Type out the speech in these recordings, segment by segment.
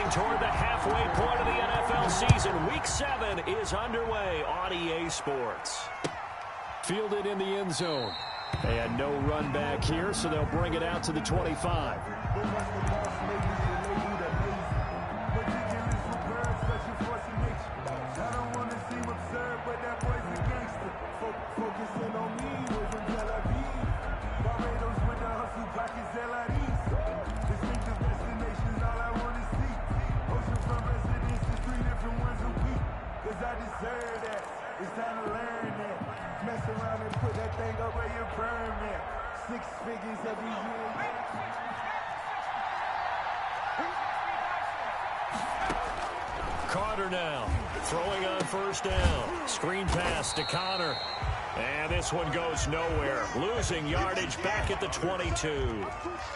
Moving toward the halfway point of the NFL season. Week 7 is underway on EA Sports. Fielded in the end zone. They had no run back here, so they'll bring it out to the 25. It's time to learn that. Mess around and put that thing up where you burn that. 6 figures every year. Carter now throwing on first down. Screen pass to Connor. And this one goes nowhere. Losing yardage back at the 22.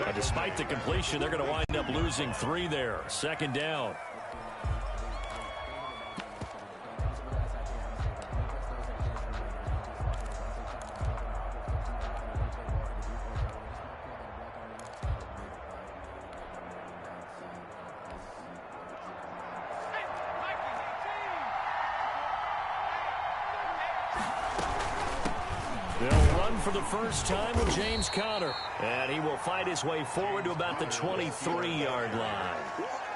And despite the completion, they're going to wind up losing 3 there. Second down. They'll run for the first time with James Conner. And he will fight his way forward to about the 23-yard line.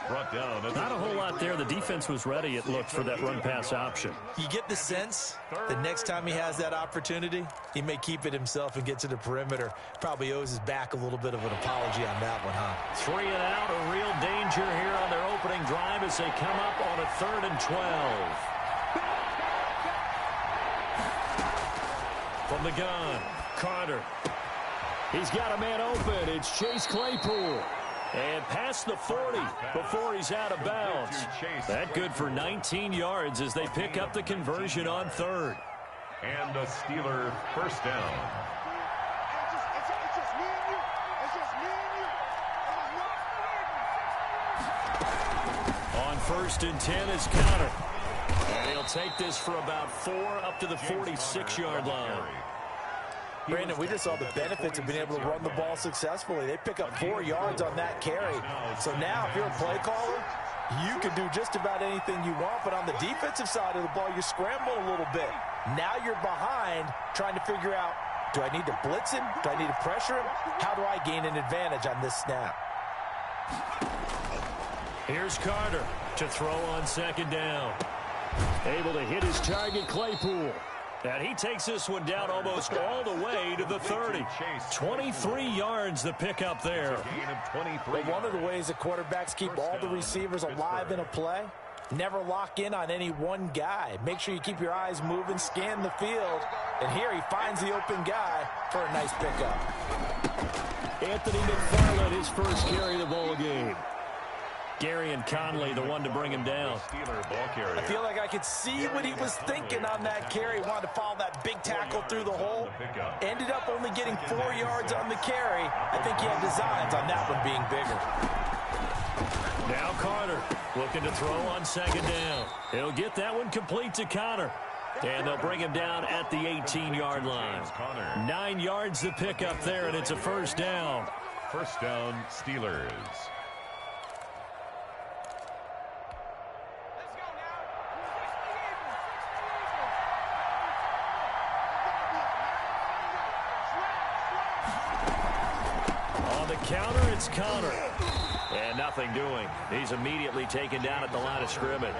Brought down. Not a whole lot there. The defense was ready, it looked, for that run-pass option. You get the sense the next time he has that opportunity, he may keep it himself and get to the perimeter. Probably owes his back a little bit of an apology on that one, huh? 3 and out, a real danger here on their opening drive as they come up on a 3rd and 12. From the gun, Carter. He's got a man open. It's Chase Claypool. And past the 40 before he's out of bounds. That good for 19 yards as they pick up the conversion on 3rd. And a Steeler first down. On 1st and 10 is Conner. And he'll take this for about 4 up to the 46-yard line. Brandon, we just saw the benefits of being able to run the ball successfully. They pick up 4 yards on that carry. So now if you're a play caller, you can do just about anything you want. But on the defensive side of the ball, you're scrambling a little bit. Now you're behind trying to figure out, do I need to blitz him? Do I need to pressure him? How do I gain an advantage on this snap? Here's Carter to throw on 2nd down. Able to hit his target, Claypool. And he takes this one down almost all the way to the 30. 23 yards the pickup there. But one of the ways that quarterbacks keep all the receivers alive in a play, never lock in on any one guy. Make sure you keep your eyes moving, scan the field. And here he finds the open guy for a nice pickup. Anthony McFarland, his first carry of the ball game. Gary and Conley, the one to bring him down. I feel like I could see what he was thinking on that carry. Wanted to follow that big tackle through the hole. Ended up only getting 4 yards on the carry. I think he had designs on that one being bigger. Now Carter looking to throw on 2nd down. He'll get that one complete to Conner. And they'll bring him down at the 18-yard line. 9 yards to pick up there, and it's a first down. First down, Steelers. Counter, it's Conner. And nothing doing. He's immediately taken down at the line of scrimmage.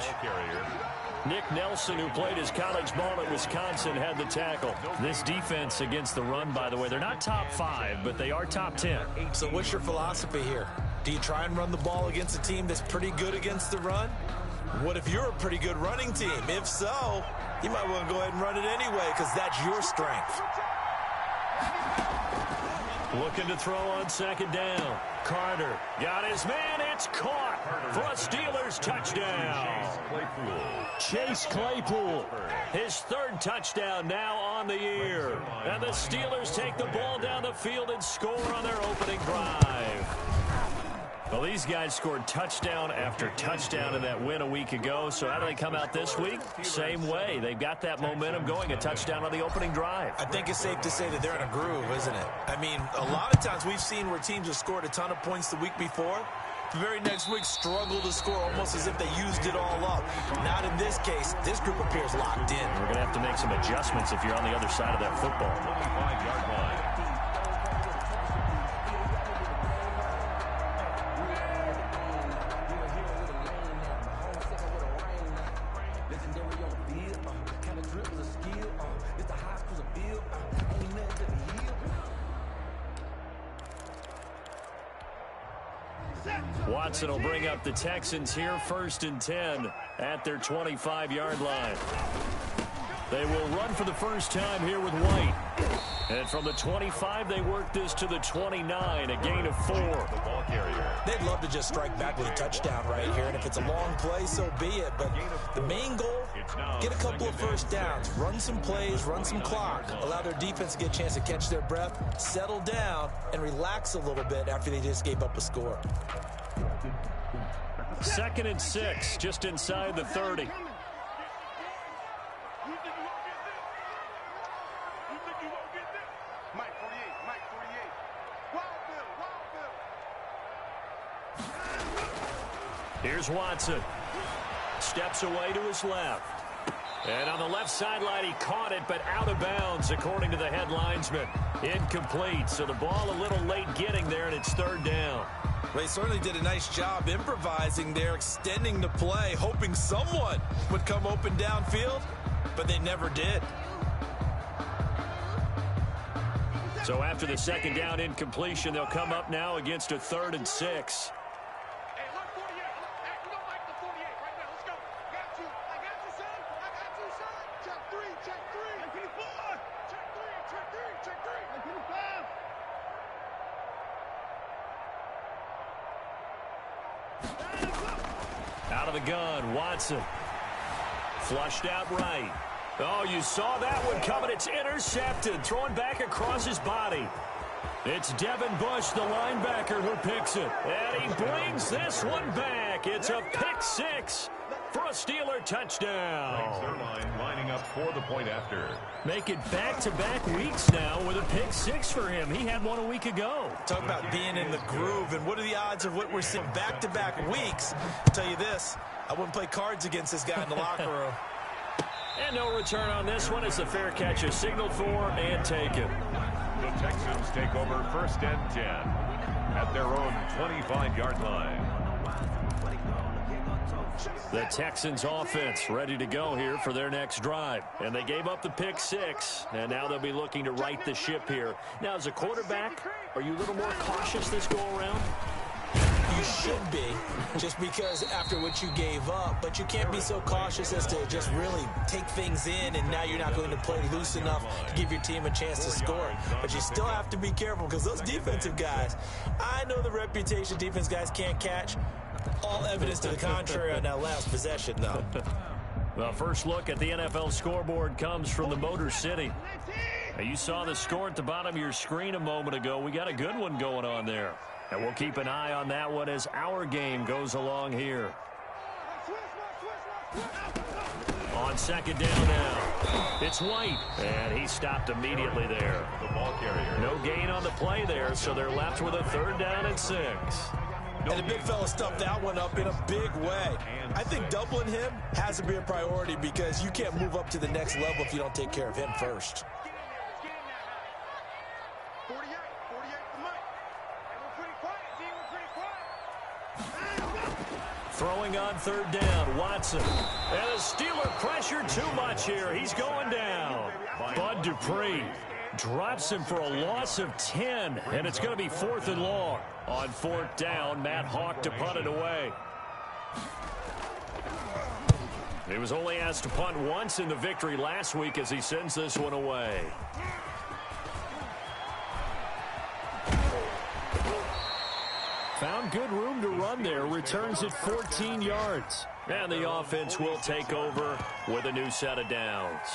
Nick Nelson, who played his college ball at Wisconsin, had the tackle. This defense against the run, by the way, they're not top 5, but they are top 10. So what's your philosophy here? Do you try and run the ball against a team that's pretty good against the run? What if you're a pretty good running team? If so, you might want to go ahead and run it anyway because that's your strength. Looking to throw on 2nd down. Carter got his man. It's caught for a Steelers touchdown. Chase Claypool, his 3rd touchdown now on the year. And the Steelers take the ball down the field and score on their opening drive. Well, these guys scored touchdown after touchdown in that win a week ago. So how do they come out this week? Same way. They've got that momentum going, a touchdown on the opening drive. I think it's safe to say that they're in a groove, isn't it? I mean, a lot of times we've seen where teams have scored a ton of points the week before, The very next week, struggle to score almost as if they used it all up. Not in this case. This group appears locked in. We're going to have to make some adjustments if you're on the other side of that football. 25-yard line. Watson will bring up the Texans here, 1st and 10 at their 25-yard line. They will run for the first time here with White. And from the 25, they work this to the 29, a gain of 4. The ball carrier. They'd love to just strike back with a touchdown right here, and if it's a long play, so be it. But the main goal, get a couple of first downs, run some plays, run some clock, allow their defense to get a chance to catch their breath, settle down, and relax a little bit after they just gave up a score. 2nd and 6, just inside the 30. Here's Watson. Steps away to his left. And on the left sideline, he caught it, but out of bounds, according to the head linesman. Incomplete, so the ball a little late getting there, and it's 3rd down. They certainly did a nice job improvising there, extending the play, hoping someone would come open downfield, but they never did. So after the 2nd down incompletion, they'll come up now against a 3rd and 6. Out of the gun, Watson. Flushed out right. Oh, you saw that one coming. It's intercepted. Throwing back across his body. It's Devin Bush, the linebacker, who picks it. And he brings this one back. It's a pick 6 for a Steeler touchdown. Zerline lining up for the point after. Make it back-to-back weeks now with a pick 6 for him. He had one a week ago. Talk about being in the groove, and what are the odds of what we're seeing back-to-back weeks? I'll tell you this, I wouldn't play cards against this guy in the locker room. And no return on this one as the fair catch is signaled for and taken. The Texans take over 1st and 10 at their own 25-yard line. The Texans offense ready to go here for their next drive. And they gave up the pick 6, and now they'll be looking to right the ship here. Now, as a quarterback, are you a little more cautious this go-around? You should be, just because after what you gave up, but you can't be so cautious as to just really take things in, and now you're not going to play loose enough to give your team a chance to score. But you still have to be careful, because those defensive guys, I know the reputation defense guys can't catch. All evidence to the contrary on that last possession, though. Well, first look at the NFL scoreboard comes from the Motor City. Now, you saw the score at the bottom of your screen a moment ago. We got a good one going on there. And we'll keep an eye on that one as our game goes along here. On 2nd down now, it's White. And he stopped immediately there. The ball carrier. No gain on the play there, so they're left with a 3rd down and 6. And the big fella stuffed that one up in a big way. I think doubling him has to be a priority because you can't move up to the next level if you don't take care of him first. Throwing on 3rd down, Watson. And the Steeler pressure too much here. He's going down. Bud Dupree drops him for a loss of 10, and it's going to be 4th and long. On 4th down, Matt Hawk to punt it away. He was only asked to punt once in the victory last week as he sends this one away. Found good room to run there. Returns at 14 yards. And the offense will take over with a new set of downs.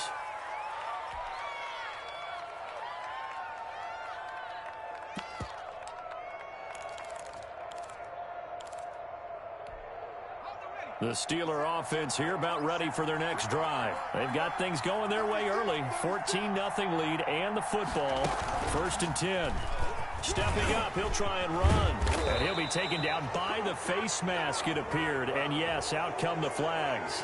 The Steeler offense here about ready for their next drive. They've got things going their way early. 14-0 lead and the football. 1st and 10. Stepping up, he'll try and run. And he'll be taken down by the face mask, it appeared. And yes, out come the flags.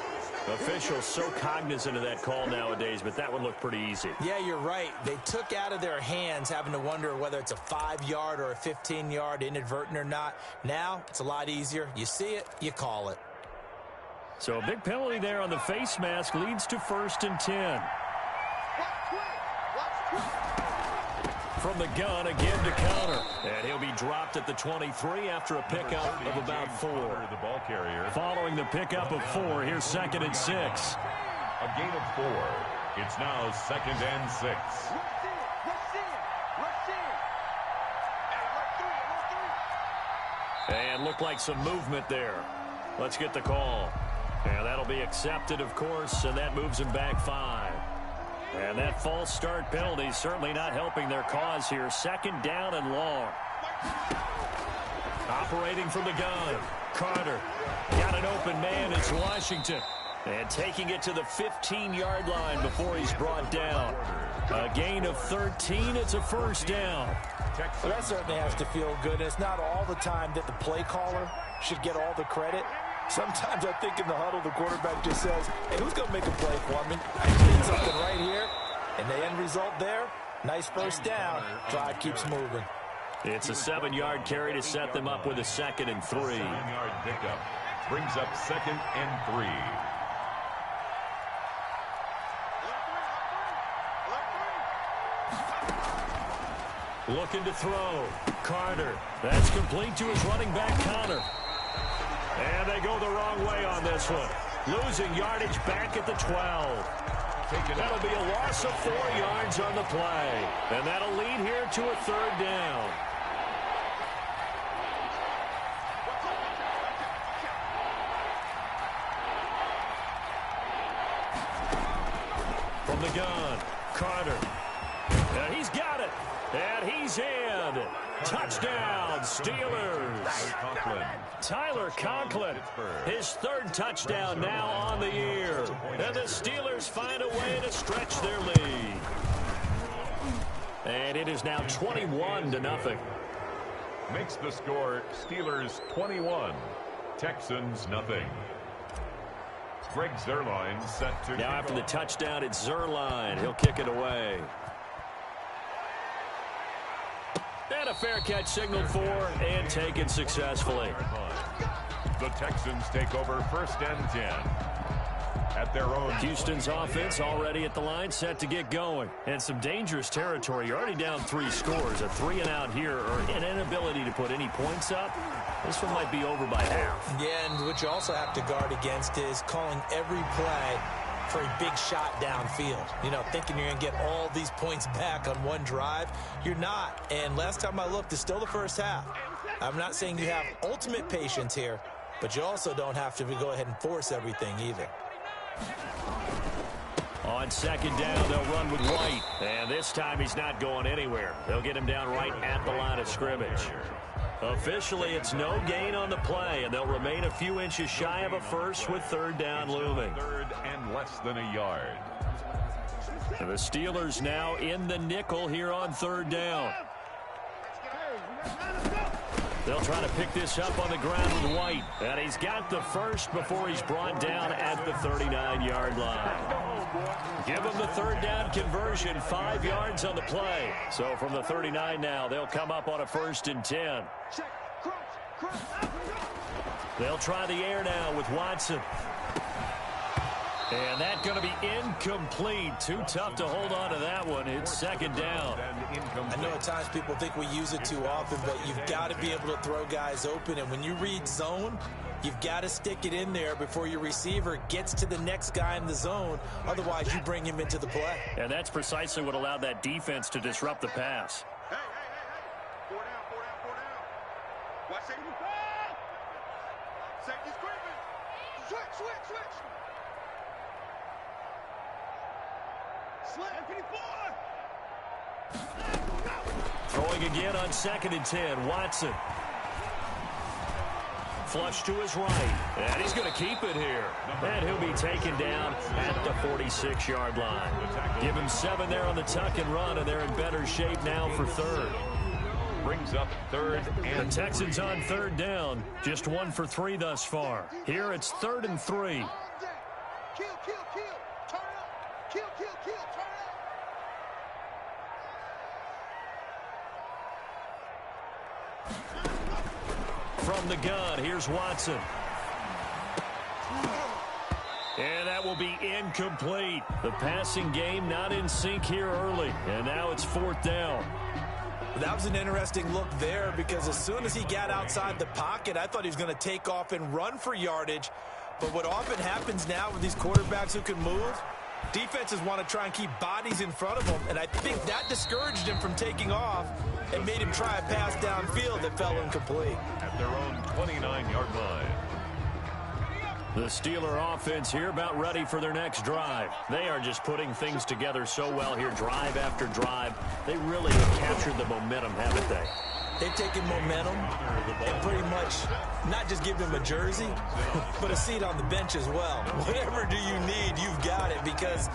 Officials so cognizant of that call nowadays, but that one looked pretty easy. Yeah, you're right. They took out of their hands having to wonder whether it's a 5-yard or a 15-yard inadvertent or not. Now, it's a lot easier. You see it, you call it. So a big penalty there on the face mask leads to 1st and 10. From the gun, again to counter. And he'll be dropped at the 23 after a pickup of about 4. The ball carrier. Following the pickup of 4, here's 2nd and 6. A gain of 4. It's now 2nd and 6. And looked like some movement there. Let's get the call. And that'll be accepted, of course, and that moves him back 5. And that false start penalty certainly not helping their cause here. 2nd down and long. Operating from the gun. Carter got an open man. It's Washington. And taking it to the 15-yard line before he's brought down. A gain of 13. It's a 1st down. Well, that certainly has to feel good. It's not all the time that the play caller should get all the credit. Sometimes I think in the huddle, the quarterback just says, hey, who's going to make a play for me? I just need something right here. And the end result there, nice 1st down. Drive keeps moving. It's a 7-yard carry to set them up with a 2nd and 3. 7-yard pickup brings up 2nd and 3. Looking to throw. Carter. That's complete to his running back, Connor. And they go the wrong way on this one. Losing yardage back at the 12. That'll be a loss of 4 yards on the play. And that'll lead here to a 3rd down. From the gun, Carter. And he's got it. And he's in. Touchdown, Steelers. Tyler Conklin, his 3rd touchdown now on the year. And the Steelers find a way to stretch their lead. And it is now 21-0. Makes the score Steelers 21, Texans nothing. Greg Zuerlein set to now after the touchdown, it's Zuerlein. He'll kick it away. And a fair catch signaled for and taken successfully. The Texans take over 1st and 10 at their own. Houston's offense already at the line, set to get going. And some dangerous territory. You're already down 3 scores. A 3 and out here, or an inability to put any points up. This one might be over by half. Yeah, and what you also have to guard against is calling every play for a big shot downfield. You know, thinking you're going to get all these points back on one drive. You're not. And last time I looked, it's still the 1st half. I'm not saying you have ultimate patience here, but you also don't have to go ahead and force everything either. On 2nd down, they'll run with White. And this time he's not going anywhere. They'll get him down right at the line of scrimmage. Officially, it's no gain on the play, and they'll remain a few inches shy of a 1st with 3rd down looming. 3rd and less than a yard. And the Steelers now in the nickel here on 3rd down. They'll try to pick this up on the ground with White. And he's got the 1st before he's brought down at the 39-yard line. Give them the 3rd down conversion, 5 yards on the play. So from the 39 now, they'll come up on a 1st and 10. They'll try the air now with Watson. And that's going to be incomplete. Too tough to hold on to that one. It's 2nd down. I know at times people think we use it too often, but you've got to be able to throw guys open. And when you read zone, you've got to stick it in there before your receiver gets to the next guy in the zone. Otherwise, you bring him into the play. And that's precisely what allowed that defense to disrupt the pass. Hey. 4 down. Watch safety. Safety's creeping. Switch. Throwing again on 2nd and 10. Watson. Flush to his right. And he's going to keep it here. And he'll be taken down at the 46-yard line. Give him 7 there on the tuck and run, and they're in better shape now for 3rd. brings up third and the Texans on third down. Just 1 for 3 thus far. Here it's 3rd and 3. Kill, kill, kill. Turn up. Kill, kill, kill. Turn up. From the gun, here's Watson. And that will be incomplete. The passing game not in sync here early. And now it's 4th down. That was an interesting look there because as soon as he got outside the pocket, I thought he was going to take off and run for yardage. But what often happens now with these quarterbacks who can move, defenses want to try and keep bodies in front of them. And I think that discouraged him from taking off and made him try a pass downfield that fell incomplete. at their own 29-yard line. The Steeler offense here about ready for their next drive. They are just putting things together so well here, drive after drive. They really have captured the momentum, haven't they? They've taken momentum and pretty much not just give them a jersey, but a seat on the bench as well. Whatever do you need, you've got it, because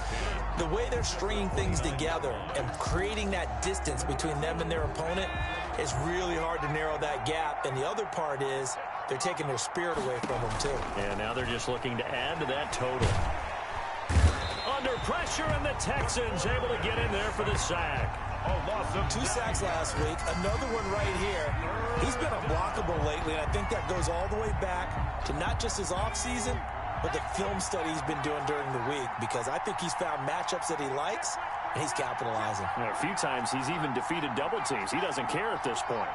the way they're stringing things together and creating that distance between them and their opponent is really hard to narrow that gap. And the other part is they're taking their spirit away from them, too. And now they're just looking to add to that total. Under pressure, and the Texans able to get in there for the sack. Loss of 2 sacks last week, another one right here. He's been unblockable lately, and I think that goes all the way back to not just his offseason, but the film study he's been doing during the week, because I think he's found matchups that he likes, and he's capitalizing. And a few times he's even defeated double teams. He doesn't care at this point.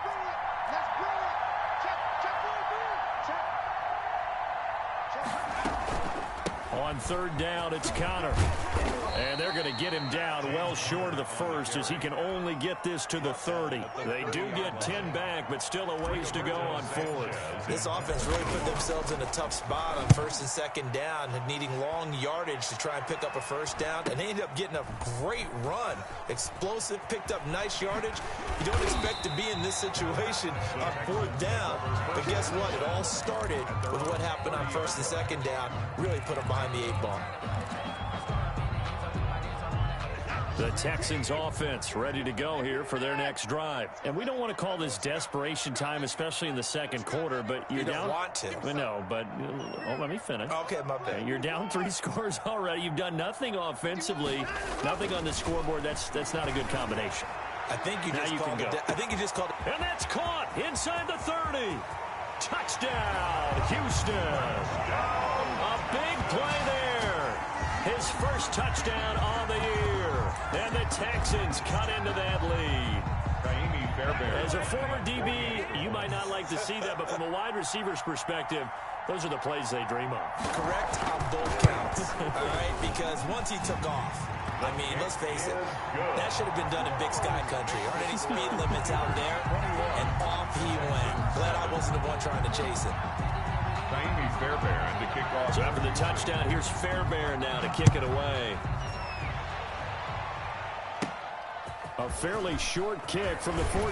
On third down, it's Connor. And they're going to get him down well short of the first, as he can only get this to the 30. They do get 10 back, but still a ways to go on fourth. This offense really put themselves in a tough spot on first and second down, and needing long yardage to try and pick up a first down. And they ended up getting a great run. Explosive, picked up nice yardage. You don't expect to be in this situation on fourth down. But guess what? It all started with what happened on first and second down. Really put them behind the 8 ball. The Texans offense ready to go here for their next drive. And we don't want to call this desperation time, especially in the second quarter, but you're You don't down. want to. No, but let me finish. Okay, my bad. You're down 3 scores already. You've done nothing offensively, nothing on the scoreboard. That's not a good combination. I think you Now just you called can it. go. I think you just called it. And that's caught inside the 30. Touchdown, Houston. A big play there. His first touchdown on the year. And the Texans cut into that lead. As a former DB, you might not like to see that, but from a wide receiver's perspective, those are the plays they dream of. Correct on both counts, all right? Because once he took off, I mean, let's face it, that should have been done in Big Sky Country. Aren't any speed limits out there? And off he went. Glad I wasn't the one trying to chase it. Fairbairn to kick off. So after the touchdown, here's Fairbairn now to kick it away. A fairly short kick from the 14.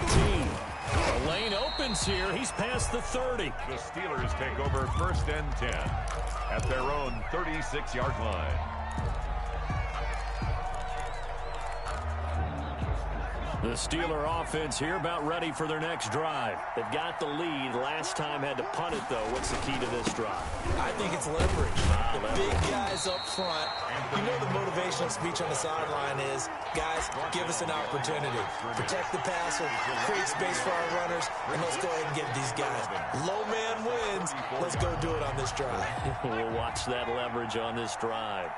The lane opens here. He's past the 30. The Steelers take over first and 10 at their own 36-yard line. The Steeler offense here about ready for their next drive. They've got the lead. Last time had to punt it, though. What's the key to this drive? I think it's leverage. The big guys up front. You know the motivational speech on the sideline is, guys, give us an opportunity. Protect the passer, create space for our runners, and let's go ahead and get these guys. Low man wins. Let's go do it on this drive. We'll watch that leverage on this drive.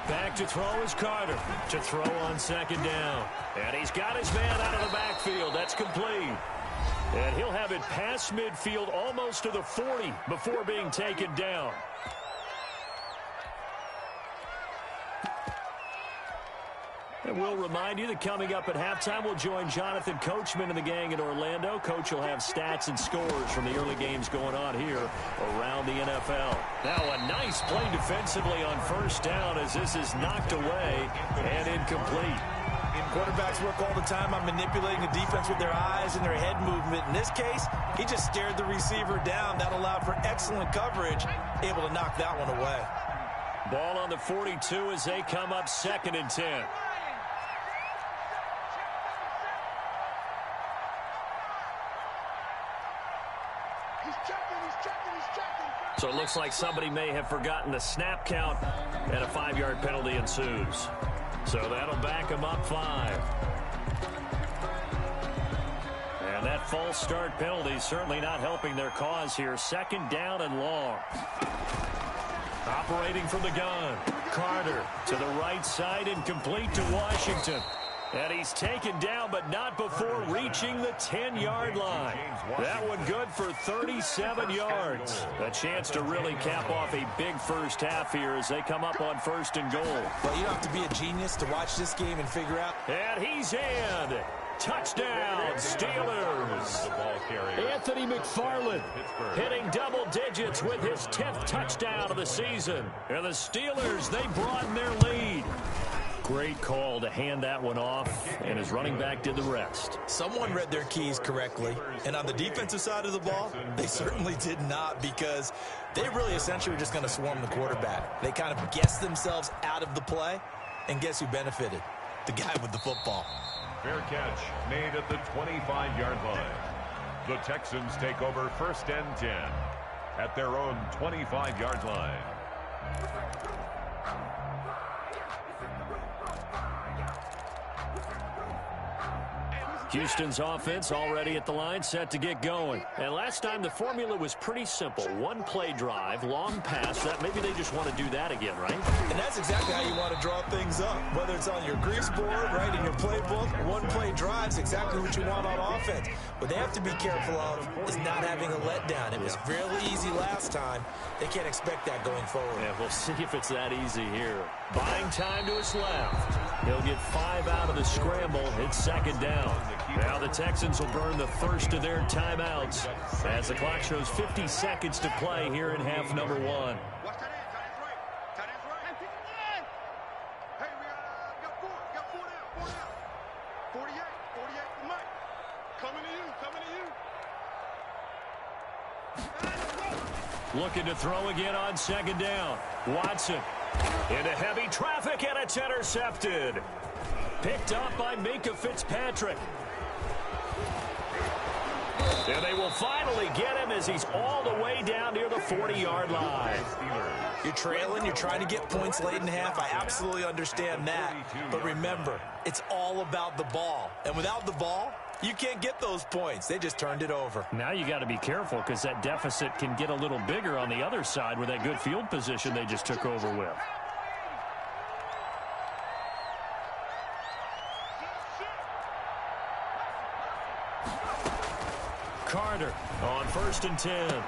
Back to throw is Carter. To throw on second down. And he's got his man out of the backfield. That's complete. And he'll have it past midfield almost to the 40 before being taken down. And we'll remind you that coming up at halftime, we'll join Jonathan Coachman and the gang in Orlando. Coach will have stats and scores from the early games going on here around the NFL. Now a nice play defensively on first down as this is knocked away and incomplete. Quarterbacks work all the time on manipulating the defense with their eyes and their head movement. In this case, he just stared the receiver down. That allowed for excellent coverage, able to knock that one away. Ball on the 42 as they come up 2nd and 10. So it looks like somebody may have forgotten the snap count, and a 5-yard penalty ensues. So that'll back them up 5. And that false start penalty certainly not helping their cause here. 2nd down and long. Operating from the gun. Carter to the right side, incomplete to Washington. And he's taken down, but not before reaching the 10-yard line. That one good for 37 yards. A chance to really cap off a big first half here as they come up on 1st and goal. Well, you don't have to be a genius to watch this game and figure out. And he's in. Touchdown, Steelers. Anthony McFarland hitting double digits with his 10th touchdown of the season. And the Steelers, they broaden their lead. Great call to hand that one off, and his running back did the rest. Someone read their keys correctly, and on the defensive side of the ball, they certainly did not, because they really essentially were just going to swarm the quarterback. They kind of guessed themselves out of the play, and guess who benefited? The guy with the football. Fair catch made at the 25-yard line. The Texans take over 1st and 10 at their own 25-yard line. Houston's offense already at the line, set to get going. And last time the formula was pretty simple. 1-play drive, long pass. That maybe they just want to do that again, right? And that's exactly how you want to draw things up. Whether it's on your grease board, right, in your playbook, 1-play drive's exactly what you want on offense. What they have to be careful of is not having a letdown. It was fairly easy last time. They can't expect that going forward. Yeah, we'll see if it's that easy here. Buying time to his left. He'll get 5 out of the scramble. It's 2nd down. Now the Texans will burn the first of their timeouts as the clock shows 50 seconds to play here in half number 1. Watch that end. Tight end's right. Hey, we got 4. Got 4 down. 4 down. 48 for Mike. Coming to you. Looking to throw again on 2nd down. Watson into heavy traffic, and it's intercepted. Picked up by Minkah Fitzpatrick. And they will finally get him as he's all the way down near the 40-yard line. You're trailing, you're trying to get points late in half. I absolutely understand that. But remember, it's all about the ball. And without the ball, you can't get those points. They just turned it over. Now you got to be careful because that deficit can get a little bigger on the other side with that good field position they just took over with. Carter on 1st and 10.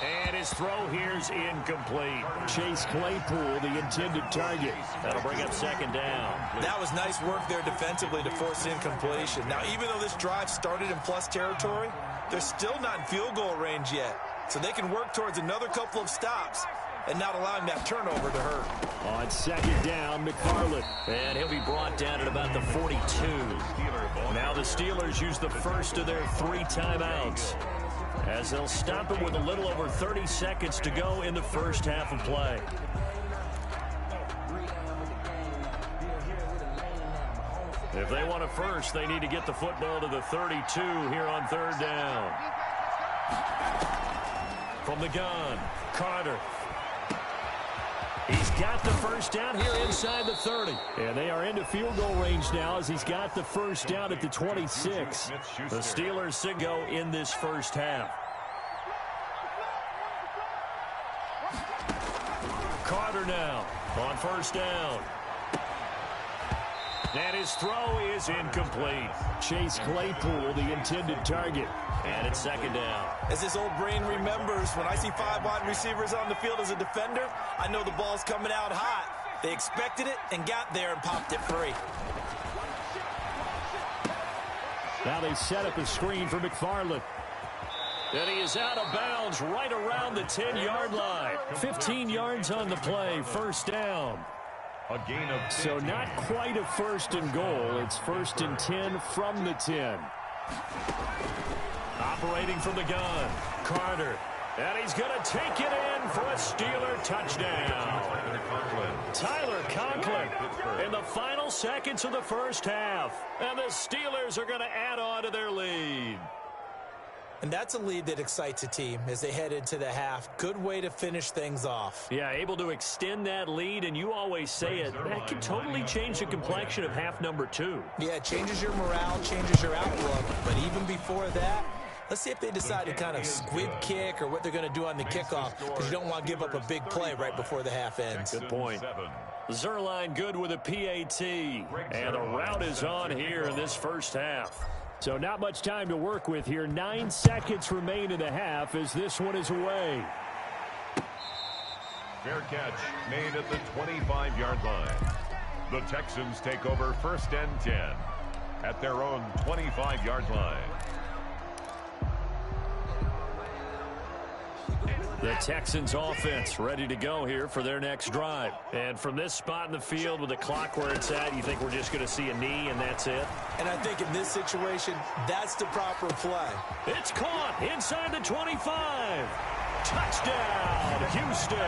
And his throw here's incomplete. Chase Claypool, the intended target. That'll bring up 2nd down. That was nice work there defensively to force incompletion. Now, even though this drive started in plus territory, they're still not in field goal range yet. So they can work towards another couple of stops and not allowing that turnover to hurt. On 2nd down, McFarland. And he'll be brought down at about the 42. Now the Steelers use the first of their 3 timeouts, as they'll stop it with a little over 30 seconds to go in the first half of play. If they want a first, they need to get the football to the 32 here on 3rd down. From the gun, Carter. He's got the first down here inside the 30. And they are into field goal range now as he's got the first down at the 26. The Steelers to go in this first half. Carter now on 1st down. And his throw is incomplete. Chase Claypool, the intended target. And it's 2nd down. As this old brain remembers, when I see 5 wide receivers on the field as a defender, I know the ball's coming out hot. They expected it and got there and popped it free. Now they set up a screen for McFarland. And he is out of bounds right around the 10-yard line. 15 yards on the play, 1st down. A gain of 15. So not quite a 1st and goal. It's 1st and 10 from the 10. Operating from the gun, Carter. And he's going to take it in for a Steeler touchdown. Tyler Conklin in the final seconds of the first half. And the Steelers are going to add on to their lead. And that's a lead that excites a team as they head into the half. Good way to finish things off. Yeah, able to extend that lead, and you always say it, that can totally change the complexion of half number 2. Yeah, it changes your morale, changes your outlook. But even before that, let's see if they decide to kind of squib kick or what they're going to do on the kickoff, because you don't want to give up a big play right before the half ends. Good point. Zerline good with a PAT, and the route is on here in this first half. So not much time to work with here. 9 seconds remain in the half as this one is away. Fair catch made at the 25-yard line. The Texans take over 1st and 10 at their own 25-yard line. The Texans offense ready to go here for their next drive. And from this spot in the field with the clock where it's at, you think we're just going to see a knee and that's it? And I think in this situation, that's the proper play. It's caught inside the 25. Touchdown, Houston.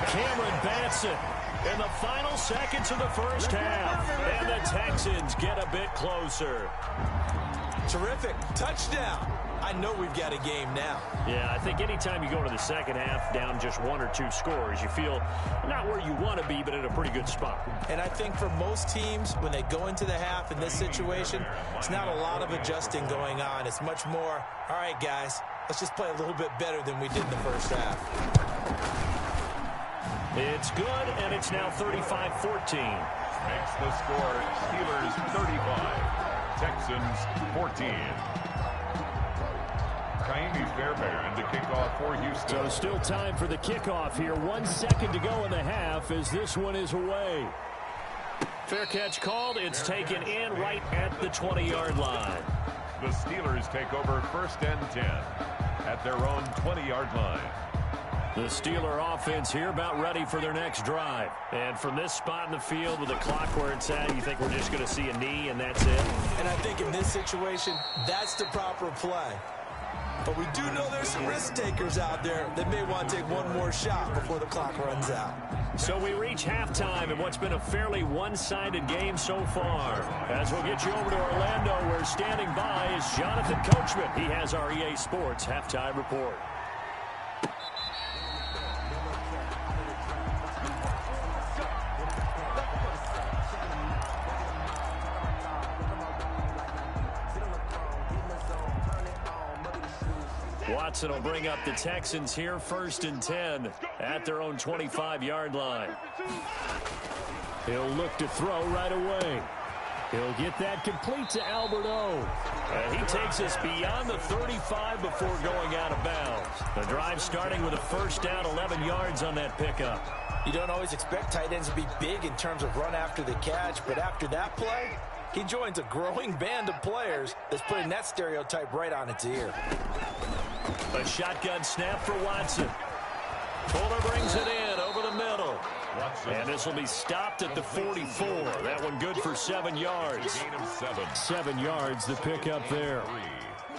Cameron Batson in the final seconds of the first half. And the Texans get a bit closer. Terrific. Touchdown. I know we've got a game now. Yeah, I think anytime you go to the second half down just 1 or 2 scores, you feel not where you want to be, but in a pretty good spot. And I think for most teams, when they go into the half in this situation, it's not a lot of adjusting going on. It's much more, all right, guys, let's just play a little bit better than we did in the first half. It's good, and it's now 35-14. Makes the score Steelers 35, Texans 14. Kaimi Fairbairn to kick off for Houston. So still time for the kickoff here. 1 second to go in the half as this one is away. Fair catch called. It's taken in right at the 20-yard line. The Steelers take over 1st and 10 at their own 20-yard line. The Steeler offense here about ready for their next drive. And from this spot in the field with the clock where it's at, you think we're just going to see a knee and that's it? And I think in this situation, that's the proper play. But we do know there's some risk takers out there that may want to take one more shot before the clock runs out. So we reach halftime in what's been a fairly one-sided game so far. As we'll get you over to Orlando, where standing by is Jonathan Coachman. He has our EA Sports halftime report. Watson will bring up the Texans here 1st and 10 at their own 25-yard line. He'll look to throw right away. He'll get that complete to Albert O. He takes us beyond the 35 before going out of bounds. The drive starting with a 1st down, 11 yards on that pickup. You don't always expect tight ends to be big in terms of run after the catch, but after that play, he joins a growing band of players that's putting that stereotype right on its ear. A shotgun snap for Watson. Fuller brings it in over the middle. And this will be stopped at the 44. That one good for 7 yards. 7 yards the pickup there.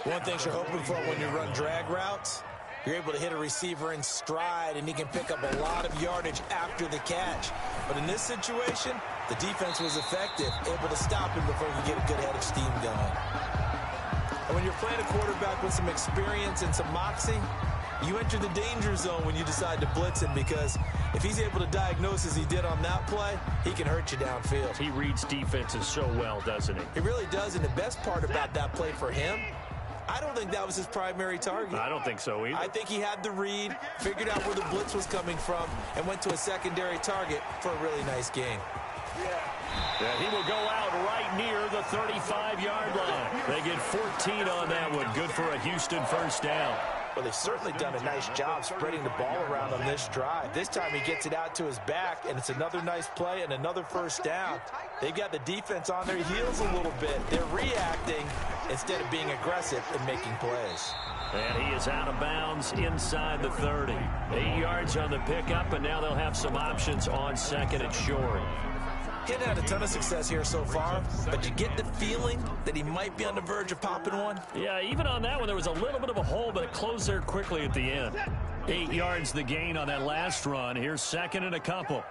One thing you're hoping for when you run drag routes, you're able to hit a receiver in stride, and he can pick up a lot of yardage after the catch. But in this situation, the defense was effective, able to stop him before he could get a good head of steam going. And when you're playing a quarterback with some experience and some moxie, you enter the danger zone when you decide to blitz him, because if he's able to diagnose as he did on that play, he can hurt you downfield. He reads defenses so well, doesn't he? He really does, and the best part about that play for him, I don't think that was his primary target. I don't think so either. I think he had the read, figured out where the blitz was coming from, and went to a secondary target for a really nice game. Yeah, he will go out right near the 35-yard line. They get 14 on that one. Good for a Houston 1st down. Well, they've certainly done a nice job spreading the ball around on this drive. This time he gets it out to his back, and it's another nice play and another 1st down. They've got the defense on their heels a little bit. They're reacting instead of being aggressive and making plays. And he is out of bounds inside the 30. 8 yards on the pickup, and now they'll have some options on 2nd and short. He hasn't had a ton of success here so far, but you get the feeling that he might be on the verge of popping one. Yeah, even on that one, there was a little bit of a hole, but it closed there quickly at the end. 8 yards the gain on that last run. Here's 2nd and a couple.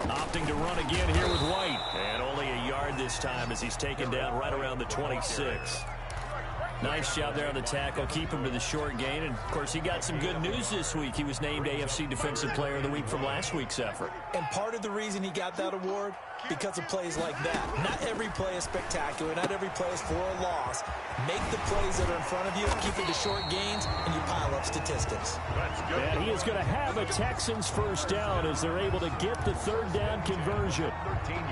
Opting to run again here with White. And only a yard yard this time as he's taken down right around the 26. Nice job there on the tackle. Keep him to the short gain. And, of course, he got some good news this week. He was named AFC Defensive Player of the Week from last week's effort. And part of the reason he got that award, because of plays like that. Not every play is spectacular. Not every play is for a loss. Make the plays that are in front of you, keep it to short gains, and you pile up statistics. And he is going to have a Texans first down as they're able to get the third down conversion.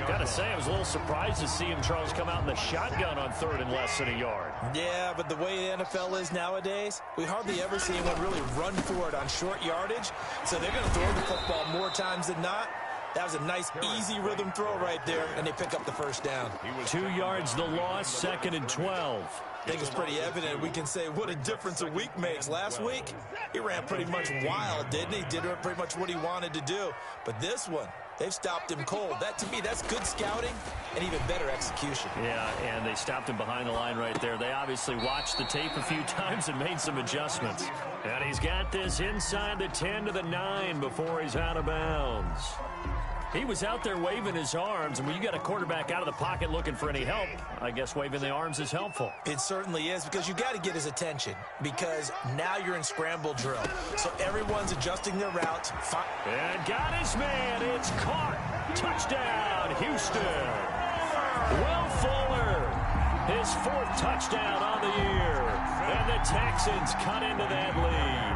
Got to say, I was a little surprised to see him, Charles, come out in the shotgun on third and less than a yard. Yeah, but the way the NFL is nowadays, we hardly ever see anyone really run for it on short yardage. So they're going to throw the football more times than not. That was a nice, easy rhythm throw right there, and they pick up the first down. 2 yards the loss, 2nd and 12. I think it's pretty evident. We can say what a difference a week makes. Last week, he ran pretty much wild, didn't he? Did pretty much what he wanted to do. But this one, they've stopped him cold. That, to me, that's good scouting and even better execution. Yeah, and they stopped him behind the line right there. They obviously watched the tape a few times and made some adjustments. And he's got this inside the 10 to the 9 before he's out of bounds. He was out there waving his arms, and when you got a quarterback out of the pocket looking for any help, I guess waving the arms is helpful. It certainly is, because you got to get his attention, because now you're in scramble drill. So everyone's adjusting their routes. And got his man. It's caught. Touchdown, Houston. Will Fuller, his 4th touchdown on the year. And the Texans cut into that lead.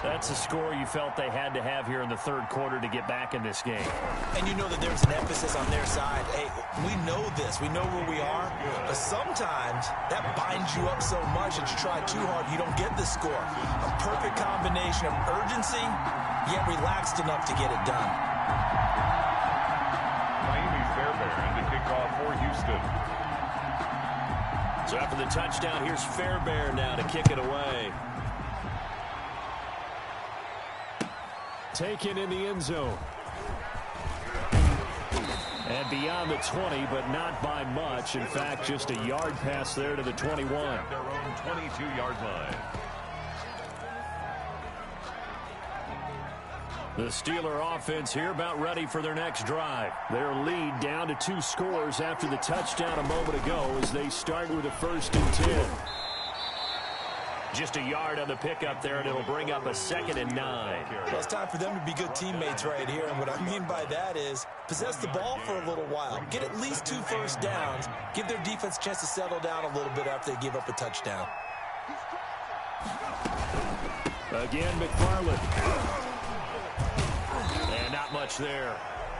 That's a score you felt they had to have here in the third quarter to get back in this game. And you know that there's an emphasis on their side. Hey, we know this. We know where we are. But sometimes that binds you up so much that you try too hard, you don't get the score. A perfect combination of urgency, yet relaxed enough to get it done. Miami Fairbairn to kick off for Houston. So after the touchdown, here's Fairbairn now to kick it away. Taken in the end zone. And beyond the 20, but not by much. In fact, just a yard pass there to the 21. Their own 22-yard line. The Steeler offense here about ready for their next drive. Their lead down to 2 scores after the touchdown a moment ago as they start with a 1st and 10. Just a yard on the pickup there, and it'll bring up a 2nd and 9. Well, it's time for them to be good teammates right here. And what I mean by that is possess the ball for a little while. Get at least 2 first downs. Give their defense a chance to settle down a little bit after they give up a touchdown. Again, McFarland. And not much there.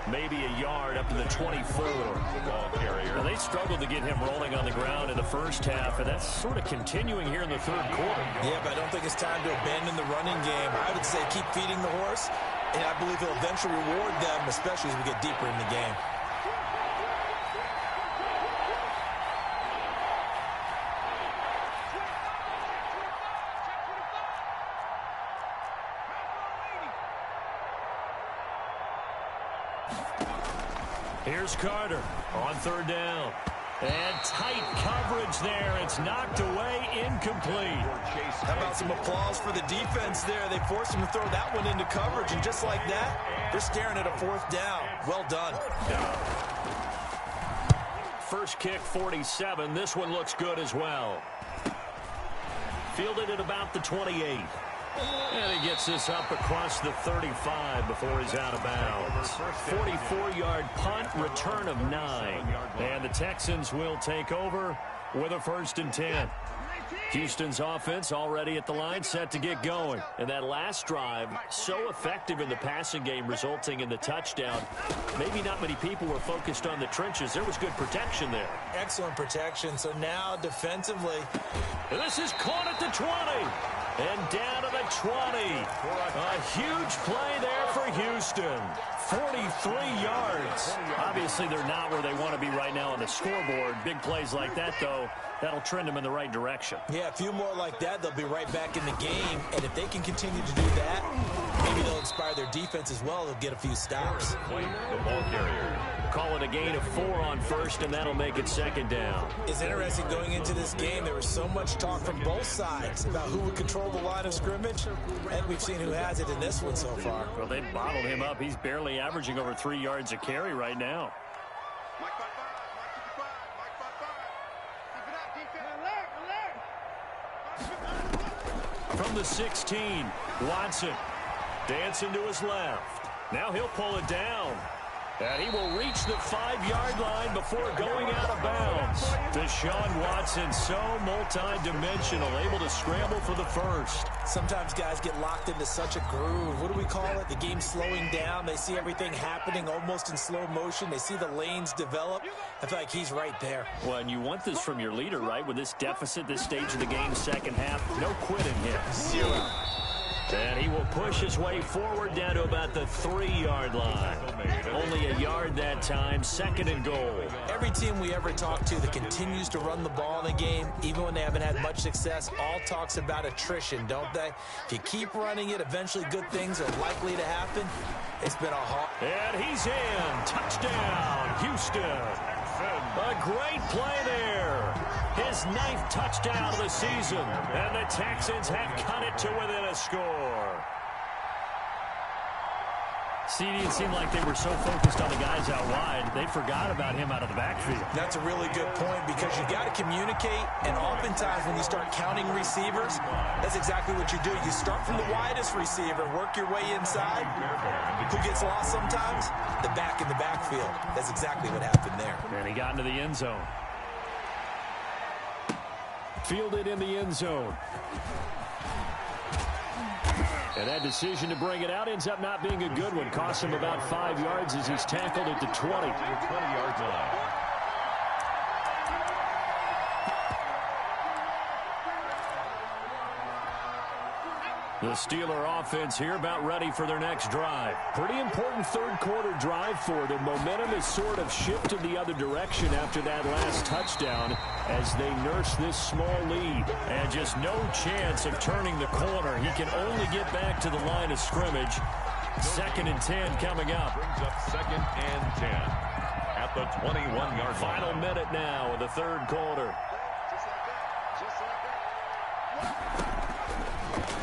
Maybe a yard up to the 24. Ball carrier. Now, they struggled to get him rolling on the ground in the first half, and that's sort of continuing here in the third quarter. Yeah, but I don't think it's time to abandon the running game. I would say keep feeding the horse, and I believe he'll eventually reward them, especially as we get deeper in the game. Here's Carter on 3rd down. And tight coverage there. It's knocked away, incomplete. How about some applause for the defense there? They forced him to throw that one into coverage, and just like that, they're staring at a 4th down. Well done. First kick, 47. This one looks good as well. Fielded at about the 28. And he gets this up across the 35 before he's out of bounds. 44-yard punt, return of 9. And the Texans will take over with a 1st and 10. Houston's offense already at the line, set to get going. And that last drive, so effective in the passing game, resulting in the touchdown. Maybe not many people were focused on the trenches. There was good protection there. Excellent protection. So now defensively. And this is caught at the 20. And down to the 20. A huge play there for Houston. 43 yards. Obviously, they're not where they want to be right now on the scoreboard. Big plays like that, though, that'll trend them in the right direction. Yeah, a few more like that, they'll be right back in the game. And if they can continue to do that, maybe they'll inspire their defense as well. They'll get a few stops. The ball carrier. Call it a gain of 4 on 1st, and that'll make it 2nd down. It's interesting going into this game. There was so much talk from both sides about who would control the line of scrimmage. And we've seen who has it in this one so far. Well, they bottled him up. He's barely averaging over 3 yards a carry right now. From the 16, Watson dancing to his left. Now he'll pull it down. And he will reach the 5-yard line before going out of bounds. Deshaun Watson, so multi-dimensional, able to scramble for the first. Sometimes guys get locked into such a groove. What do we call it? The game's slowing down. They see everything happening almost in slow motion. They see the lanes develop. I feel like he's right there. Well, and you want this from your leader, right? With this deficit, this stage of the game, second half, no quitting here. 0. And he will push his way forward down to about the 3-yard line. Only a yard that time, 2nd and goal. Every team we ever talk to that continues to run the ball in a game, even when they haven't had much success, all talks about attrition, don't they? If you keep running it, eventually good things are likely to happen. It's been a hard... And he's in. Touchdown, Houston. A great play there. His 9th touchdown of the season. And the Texans have cut it to within a score. See, it seemed like they were so focused on the guys out wide, they forgot about him out of the backfield. That's a really good point because you got to communicate, and oftentimes when you start counting receivers, that's exactly what you do. You start from the widest receiver, work your way inside. Who gets lost sometimes? The back in the backfield. That's exactly what happened there. And he got into the end zone. Fielded in the end zone. And that decision to bring it out ends up not being a good one. Costs him about 5 yards as he's tackled at the 20. 20-yard line. The Steeler offense here about ready for their next drive. Pretty important third-quarter drive for them. Momentum has sort of shifted the other direction after that last touchdown as they nurse this small lead. And just no chance of turning the corner. He can only get back to the line of scrimmage. 2nd and 10 coming up. Brings up 2nd and 10 at the 21-yard line. Final minute now of the third quarter.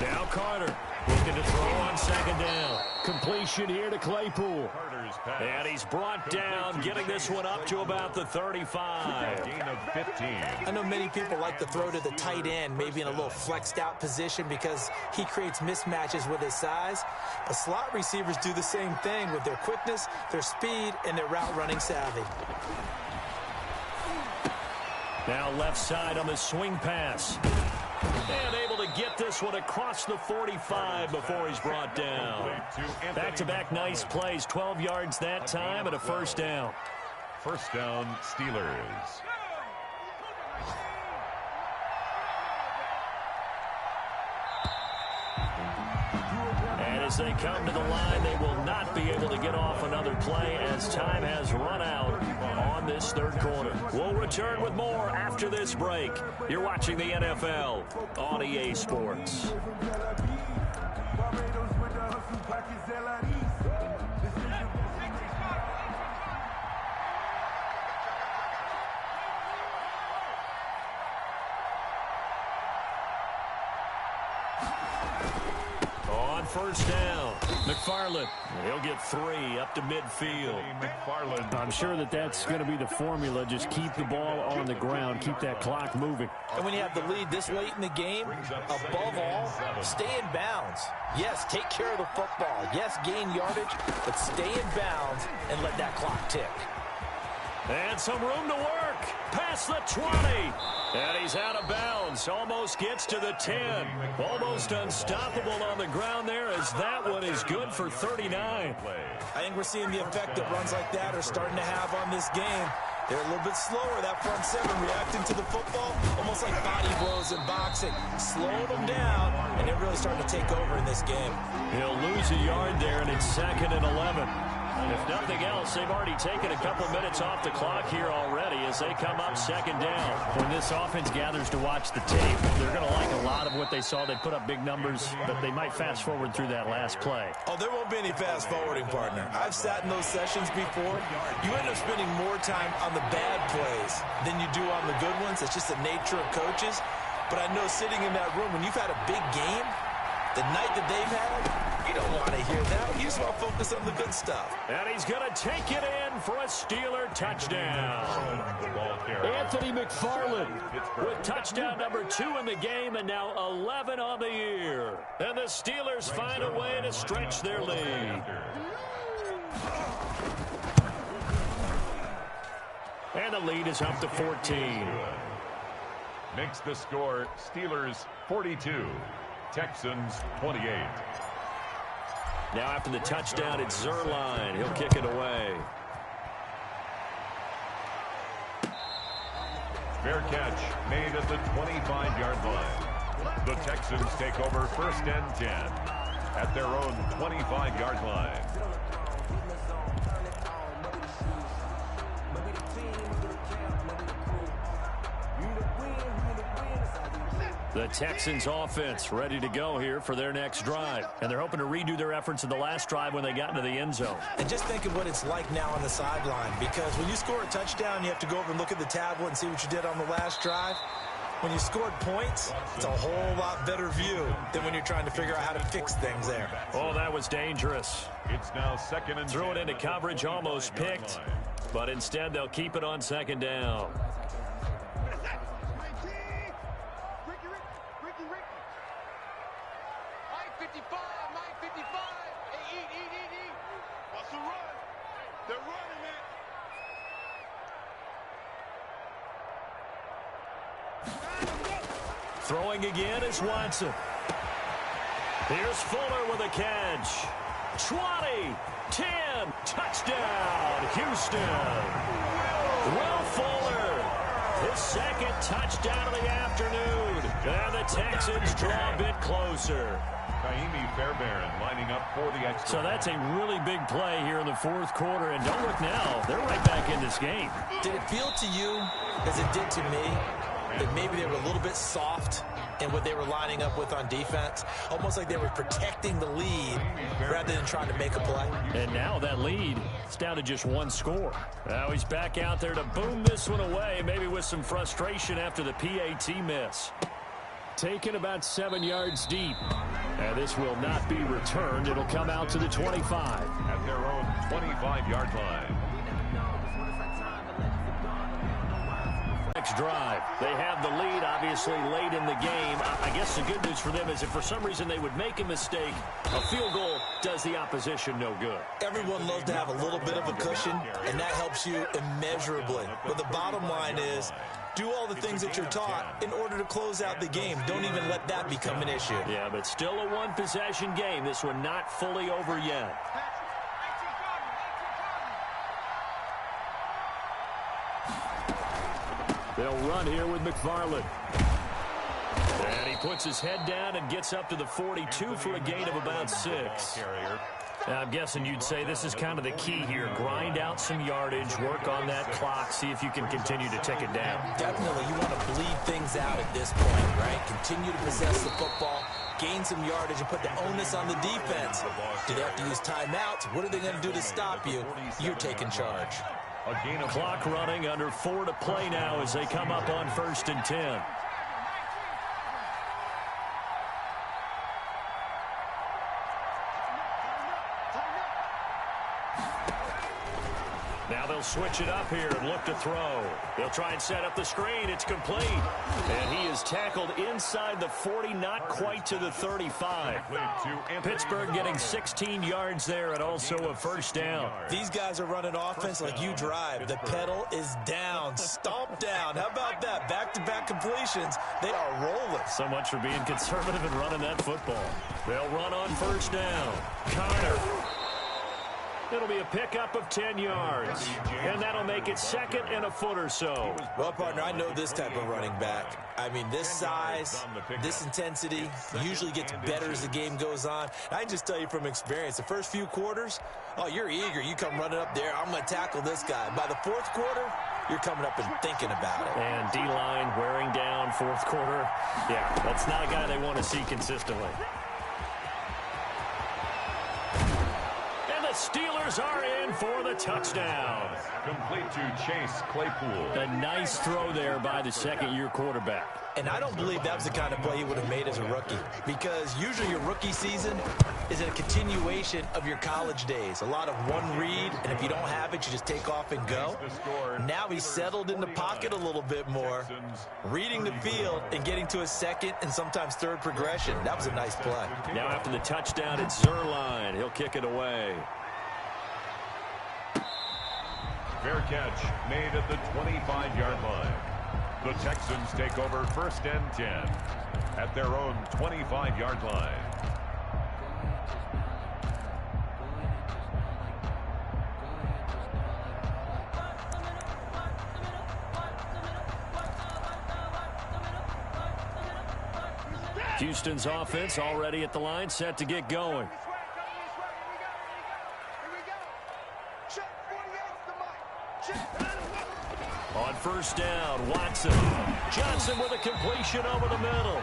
Now Carter looking to throw on 2nd down. Completion here to Claypool. And he's brought down, getting this one up to about the 35. Gain of 15. I know many people like to throw to the tight end, maybe in a little flexed out position because he creates mismatches with his size. But slot receivers do the same thing with their quickness, their speed, and their route running savvy. Now left side on the swing pass. And able to get this one across the 45 before he's brought down. Back-to-back nice plays, 12 yards that time and a first down. First down, Steelers. And as they come to the line, they will not be able to get off another play as time has run out on this third quarter. We'll return with more after this break. You're watching the NFL on EA Sports. On first down, McFarland. He'll get 3 up to midfield. McFarland. I'm sure that's going to be the formula. Just keep the ball on the ground. Keep that clock moving. And when you have the lead this late in the game, above all, stay in bounds. Yes, take care of the football. Yes, gain yardage, but stay in bounds and let that clock tick. And some room to work. Past the 20. And he's out of bounds. Almost gets to the 10. Almost unstoppable on the ground there as that one is good for 39. I think we're seeing the effect that runs like that are starting to have on this game. They're a little bit slower, that front seven, reacting to the football, almost like body blows in boxing. Slowing them down, and they're really starting to take over in this game. He'll lose a yard there, and it's 2nd and 11. If nothing else, they've already taken a couple minutes off the clock here already as they come up 2nd down. When this offense gathers to watch the tape, they're going to like a lot of what they saw. They put up big numbers, but they might fast forward through that last play. Oh, there won't be any fast forwarding, partner. I've sat in those sessions before. You end up spending more time on the bad plays than you do on the good ones. It's just the nature of coaches. But I know sitting in that room, when you've had a big game, the night that they've had, We don't want to hear that. You just want to focus on the good stuff. And he's going to take it in for a Steeler touchdown. Anthony McFarland With touchdown number 2 in the game and now 11 on the year. And the Steelers find a way to stretch their lead. And the lead is up to 14. Makes the score Steelers 42, Texans 28. Now after the touchdown, it's Zerline. He'll kick it away. Fair catch made at the 25-yard line. The Texans take over 1st and 10 at their own 25-yard line. The Texans offense ready to go here for their next drive. And they're hoping to redo their efforts in the last drive when they got into the end zone. And just think of what it's like now on the sideline, because when you score a touchdown, you have to go over and look at the tablet and see what you did on the last drive. When you scored points, it's a whole lot better view than when you're trying to figure out how to fix things there. Oh, that was dangerous. It's now 2nd and 10. Threw it into coverage, almost picked. But instead, they'll keep it on 2nd down. Throwing again is Watson. Here's Fuller with a catch. 20, 10, touchdown, Houston. Will Fuller, his 2nd touchdown of the afternoon. And the Texans draw a bit closer. Kaimi Fairbairn lining up for the extra. So that's a really big play here in the 4th quarter. And don't look now, they're right back in this game. Did it feel to you, as it did to me, that maybe they were a little bit soft in what they were lining up with on defense? Almost like they were protecting the lead rather than trying to make a play. And now that lead is down to just 1 score. Now he's back out there to boom this one away, maybe with some frustration after the PAT miss. taken about 7 yards deep. And this will not be returned. It'll come out to the 25. At their own 25-yard line. Next drive. They have the lead, obviously, late in the game. I guess the good news for them is if for some reason they would make a mistake, a field goal does the opposition no good. Everyone loves to have a little bit of a cushion, and that helps you immeasurably. But the bottom line is, do all the things that you're taught in order to close out the game. Don't even let that become an issue. Yeah, but still a one-possession game. This one not fully over yet. They'll run here with McFarland. And he puts his head down and gets up to the 42 for a gain of about 6. Now, I'm guessing you'd say this is kind of the key here. Grind out some yardage, work on that clock, see if you can continue to tick it down. Definitely, you want to bleed things out at this point, right? Continue to possess the football, gain some yardage, and put the onus on the defense. Do they have to use timeouts? What are they going to do to stop you? You're taking charge. Clock running, under 4 to play now as they come up on 1st and 10. Now they'll switch it up here and look to throw. They'll try and set up the screen. It's complete. And he is tackled inside the 40, not quite to the 35. Pittsburgh getting 16 yards there and also a first down. These guys are running offense like you drive. The pedal is down, stomp down. How about that? Back-to-back completions. They are rolling. So much for being conservative and running that football. They'll run on first down. Connor. It'll be a pickup of 10 yards. And that'll make it 2nd and a foot or so. Well, partner, I know this type of running back. I mean, this size, this intensity usually gets better as the game goes on. I can just tell you from experience, the first few quarters, oh, you're eager. You come running up there, I'm going to tackle this guy. By the 4th quarter, you're coming up and thinking about it. And D-line wearing down 4th quarter. Yeah, that's not a guy they want to see consistently. Steelers are in for the touchdown. Complete to Chase Claypool. A nice throw there by the second-year quarterback. And I don't believe that was the kind of play he would have made as a rookie, because usually your rookie season is a continuation of your college days. A lot of one read, and if you don't have it, you just take off and go. Now he's settled in the pocket a little bit more, reading the field and getting to a second and sometimes third progression. That was a nice play. Now after the touchdown, it's Zerline. He'll kick it away. Fair catch made at the 25-yard line. The Texans take over 1st and 10 at their own 25-yard line. Houston's offense already at the line, set to get going. On 1st down, Watson. Johnson with a completion over the middle.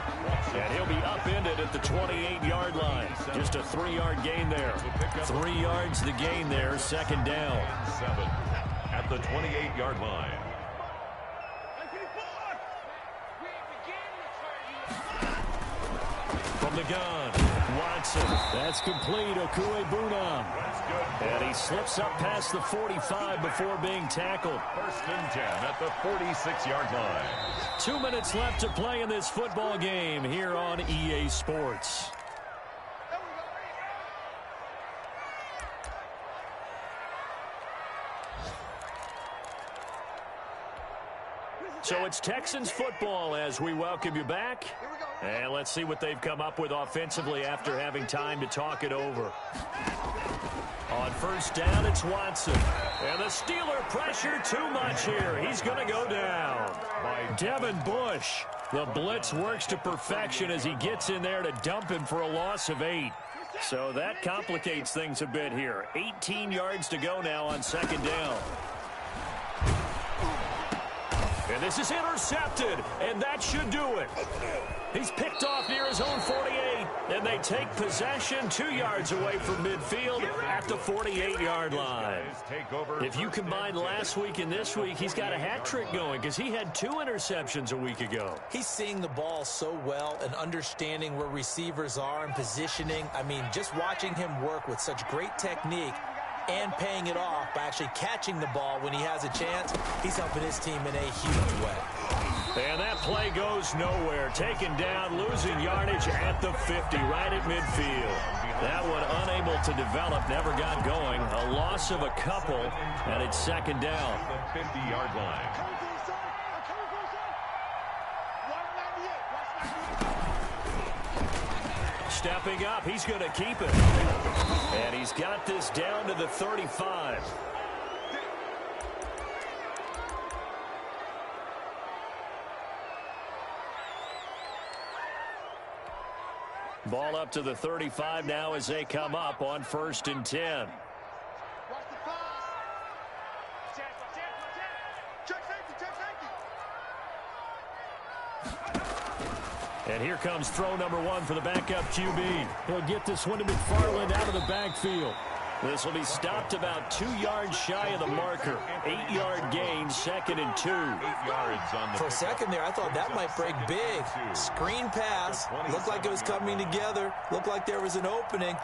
And he'll be upended at the 28-yard line. Just a 3-yard gain there. 3 yards the gain there, 2nd down. 7 at the 28-yard line. From the gun, Watson. That's complete. Okuebuna. And he slips up past the 45 before being tackled. 1st and 10 at the 46-yard line. 2 minutes left to play in this football game here on EA Sports. So it's Texans football as we welcome you back. And let's see what they've come up with offensively after having time to talk it over. On 1st down, it's Watson. And the Steeler pressure too much here. He's going to go down. Devin Bush. The blitz works to perfection as he gets in there to dump him for a loss of 8. So that complicates things a bit here. 18 yards to go now on 2nd down. And this is intercepted, and that should do it. He's picked off near his own 48, and they take possession 2 yards away from midfield at the 48-yard line. If you combine last week and this week, he's got a hat trick going because he had 2 interceptions a week ago. He's seeing the ball so well and understanding where receivers are and positioning. I mean, just watching him work with such great technique and paying it off by actually catching the ball when he has a chance, he's helping his team in a huge way. And that play goes nowhere. Taken down, losing yardage at the 50, right at midfield. That one unable to develop, never got going. A loss of a couple, and it's 2nd down. The 50-yard line. Stepping up, he's going to keep it. And he's got this down to the 35. Ball up to the 35 now as they come up on 1st and 10. And here comes throw number 1 for the backup QB. He'll get this one to McFarland out of the backfield. This will be stopped about 2 yards shy of the marker. 8-yard gain, 2nd and 2. 8 yards on the For a second there, I thought that might break big. Screen pass. Looked like it was coming together. Looked like there was an opening.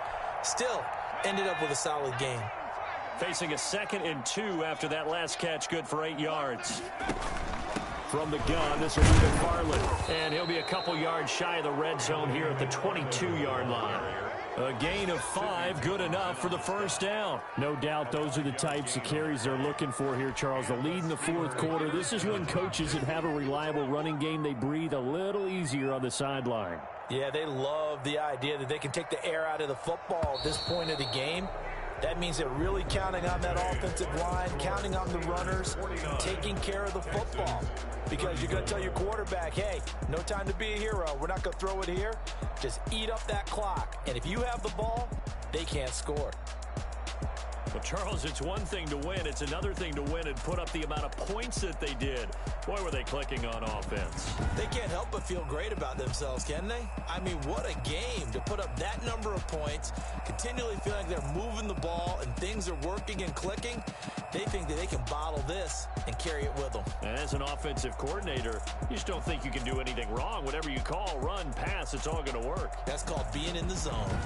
Still, ended up with a solid gain. Facing a 2nd and 2 after that last catch, good for 8 yards. From the gun, this will be McFarland. And he'll be a couple yards shy of the red zone here at the 22-yard line. A gain of 5, good enough for the 1st down. No doubt those are the types of carries they're looking for here, Charles. The lead in the 4th quarter. This is when coaches that have a reliable running game, they breathe a little easier on the sideline. Yeah, they love the idea that they can take the air out of the football at this point of the game. That means they're really counting on that offensive line, counting on the runners, taking care of the football. Because you're going to tell your quarterback, hey, no time to be a hero. We're not going to throw it here. Just eat up that clock. And if you have the ball, they can't score. Well, Charles, it's one thing to win. It's another thing to win and put up the amount of points that they did. Boy, were they clicking on offense. They can't help but feel great about themselves, can they? I mean, what a game to put up that number of points, continually feeling like they're moving the ball and things are working and clicking. They think that they can bottle this and carry it with them. And as an offensive coordinator, you just don't think you can do anything wrong. Whatever you call, run, pass, it's all going to work. That's called being in the zone.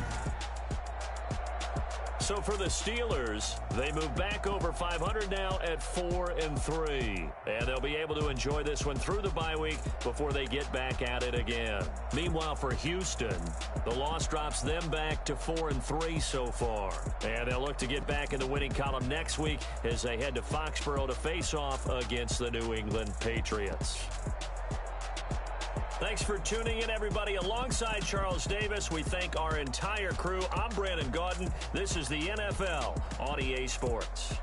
So for the Steelers, they move back over 500 now at 4-3. And they'll be able to enjoy this one through the bye week before they get back at it again. Meanwhile, for Houston, the loss drops them back to 4-3 so far. And they'll look to get back in the winning column next week as they head to Foxborough to face off against the New England Patriots. Thanks for tuning in, everybody. Alongside Charles Davis, we thank our entire crew. I'm Brandon Gaudin. This is the NFL on EA Sports.